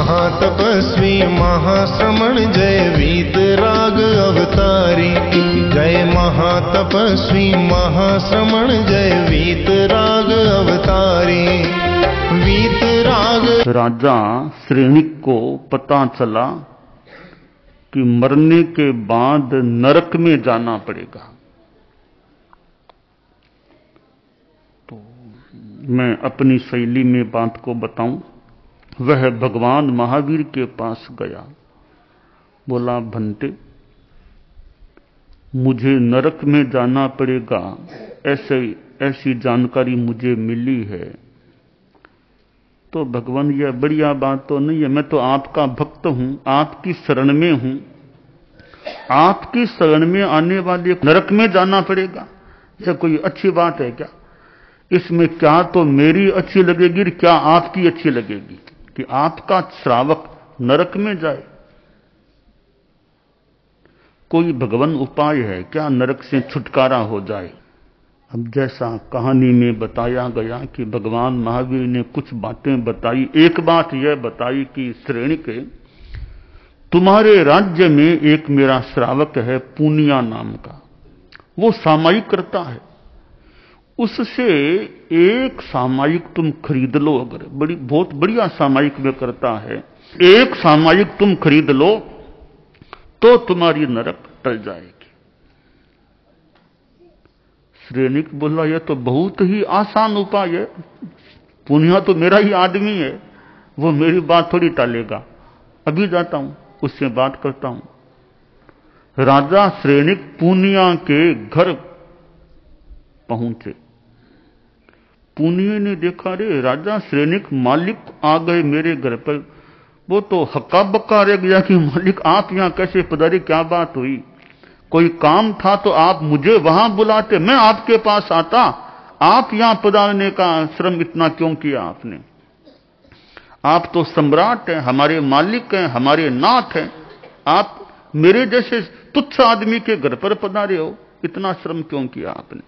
महातपस्वी महाश्रमण जय वीतराग अवतारी। जय महातपस्वी महाश्रमण जय वीतराग अवतारी। वीतराग। राजा श्रेणिक को पता चला कि मरने के बाद नरक में जाना पड़ेगा। तो मैं अपनी शैली में बात को बताऊं। वह भगवान महावीर के पास गया, बोला भंते मुझे नरक में जाना पड़ेगा, ऐसी जानकारी मुझे मिली है। तो भगवान यह बढ़िया बात तो नहीं है, मैं तो आपका भक्त हूं, आपकी शरण में हूं। आपकी शरण में आने वाले नरक में जाना पड़ेगा, यह कोई अच्छी बात है क्या? इसमें क्या तो मेरी अच्छी लगेगी, क्या आपकी अच्छी लगेगी कि आपका श्रावक नरक में जाए? कोई भगवान उपाय है क्या नरक से छुटकारा हो जाए? अब जैसा कहानी में बताया गया कि भगवान महावीर ने कुछ बातें बताई। एक बात यह बताई कि श्रेणिक, तुम्हारे राज्य में एक मेरा श्रावक है पूनिया नाम का, वो सामायिक करता है, उससे एक सामायिक तुम खरीद लो। अगर बहुत बढ़िया सामायिक में करता है, एक सामायिक तुम खरीद लो तो तुम्हारी नरक टल जाएगी। श्रेणिक बोला यह तो बहुत ही आसान उपाय है, पुनिया तो मेरा ही आदमी है, वो मेरी बात थोड़ी टालेगा। अभी जाता हूं, उससे बात करता हूं। राजा श्रेणिक पूनिया के घर पहुंचे। पूनिया ने देखा, रे राजा श्रेणिक मालिक आ गए मेरे घर पर। वो तो हक्का बक्का रह गया कि मालिक आप यहां कैसे पधारे, क्या बात हुई? कोई काम था तो आप मुझे वहां बुलाते, मैं आपके पास आता। आप यहां पधारने का श्रम इतना क्यों किया आपने? आप तो सम्राट हैं, हमारे मालिक हैं, हमारे नाथ हैं, आप मेरे जैसे तुच्छ आदमी के घर पर पधारे हो, इतना श्रम क्यों किया आपने?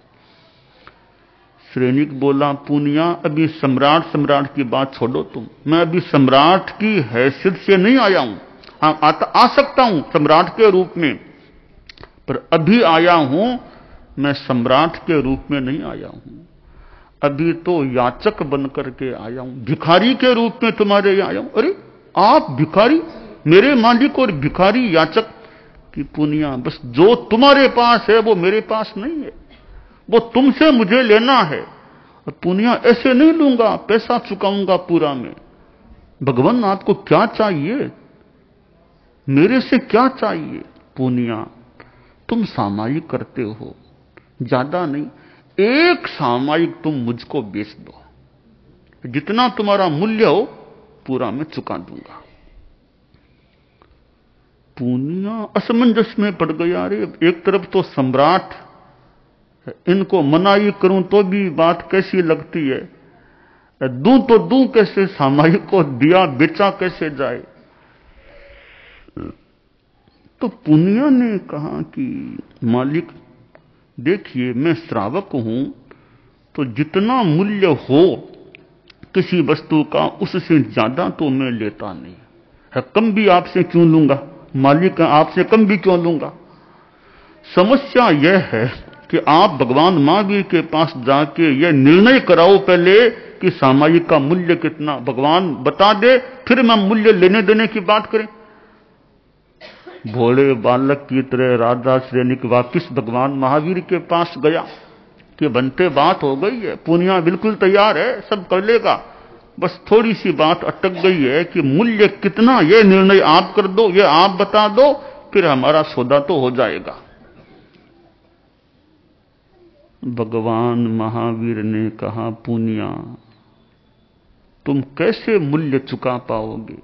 श्रेणिक बोला, पूनिया अभी सम्राट की बात छोड़ो तुम, मैं अभी सम्राट की हैसियत से नहीं आया हूं। आ सकता हूं सम्राट के रूप में, पर अभी आया हूं मैं सम्राट के रूप में नहीं आया हूं। अभी तो याचक बनकर के आया हूं, भिखारी के रूप में तुम्हारे यहां आया हूं। अरे आप भिखारी, मेरे मालिक और भिखारी याचक की पुनिया, बस जो तुम्हारे पास है वो मेरे पास नहीं है, वो तुमसे मुझे लेना है। और पुनिया ऐसे नहीं लूंगा, पैसा चुकाऊंगा पूरा में। भगवान आपको क्या चाहिए, मेरे से क्या चाहिए? पुनिया तुम सामायिक करते हो, ज्यादा नहीं, एक सामायिक तुम मुझको बेच दो, जितना तुम्हारा मूल्य हो पूरा मैं चुका दूंगा। पूनिया असमंजस में पड़ गया। अरे एक तरफ तो सम्राट, इनको मनाही करूं तो भी बात कैसी लगती है, दूं तो दूं कैसे, सामायिक को दिया बेचा कैसे जाए? तो पुनिया ने कहा कि मालिक देखिए, मैं श्रावक हूं, तो जितना मूल्य हो किसी वस्तु का उससे ज्यादा तो मैं लेता नहीं है। कम भी आपसे क्यों लूंगा, मालिक आपसे कम भी क्यों लूंगा? समस्या यह है कि आप भगवान महावीर के पास जाके यह निर्णय कराओ पहले कि सामायिक का मूल्य कितना, भगवान बता दे, फिर मैं मूल्य लेने देने की बात करें। भोले बालक की तरह राजा श्रेणिक वापिस भगवान महावीर के पास गया कि बनते बात हो गई है, पुनिया बिल्कुल तैयार है, सब कर लेगा, बस थोड़ी सी बात अटक गई है कि मूल्य कितना, यह निर्णय आप कर दो, यह आप बता दो, फिर हमारा सौदा तो हो जाएगा। भगवान महावीर ने कहा, पुनिया तुम कैसे मूल्य चुका पाओगे?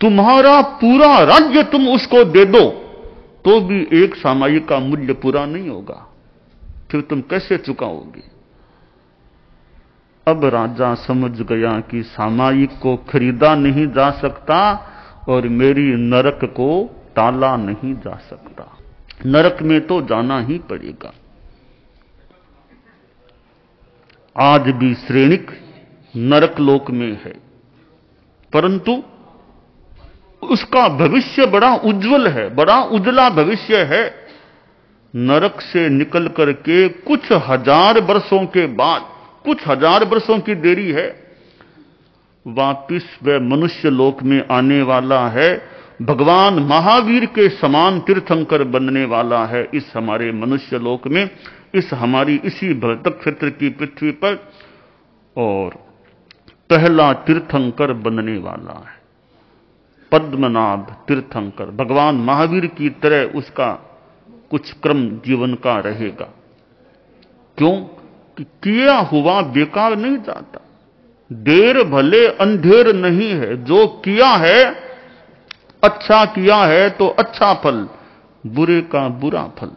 तुम्हारा पूरा राज्य तुम उसको दे दो तो भी एक सामायिक का मूल्य पूरा नहीं होगा, फिर तुम कैसे चुकाओगे? अब राजा समझ गया कि सामायिक को खरीदा नहीं जा सकता और मेरी नरक को टाला नहीं जा सकता, नरक में तो जाना ही पड़ेगा। आज भी श्रेणिक नरक लोक में है, परंतु उसका भविष्य बड़ा उज्जवल है, बड़ा उजला भविष्य है। नरक से निकल करके कुछ हजार वर्षों के बाद, कुछ हजार वर्षों की देरी है, वापिस वह मनुष्य लोक में आने वाला है। भगवान महावीर के समान तीर्थंकर बनने वाला है इस हमारे मनुष्य लोक में, इस हमारी इसी भरतक क्षेत्र की पृथ्वी पर, और पहला तीर्थंकर बनने वाला है पद्मनाभ तीर्थंकर। भगवान महावीर की तरह उसका कुछ क्रम जीवन का रहेगा। क्यों कि किया हुआ बेकार नहीं जाता। देर भले अंधेर नहीं है, जो किया है, अच्छा किया है तो अच्छा फल, बुरे का बुरा फल।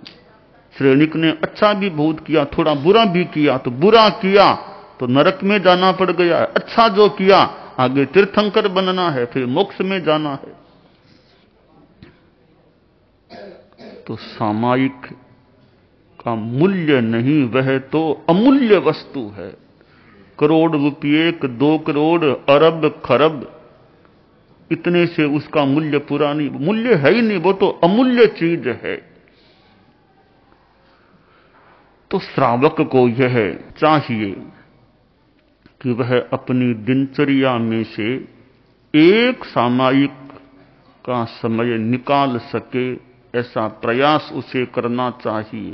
श्रेणिक ने अच्छा भी बहुत किया, थोड़ा बुरा भी किया, तो बुरा किया तो नरक में जाना पड़ गया। अच्छा जो किया, आगे तीर्थंकर बनना है, फिर मोक्ष में जाना है। तो सामायिक का मूल्य नहीं, वह तो अमूल्य वस्तु है। करोड़ रुपये, 2 करोड़, अरब, खरब, इतने से उसका मूल्य पूरा नहीं, मूल्य है ही नहीं, वो तो अमूल्य चीज है। तो श्रावक को यह चाहिए कि वह अपनी दिनचर्या में से एक सामायिक का समय निकाल सके, ऐसा प्रयास उसे करना चाहिए।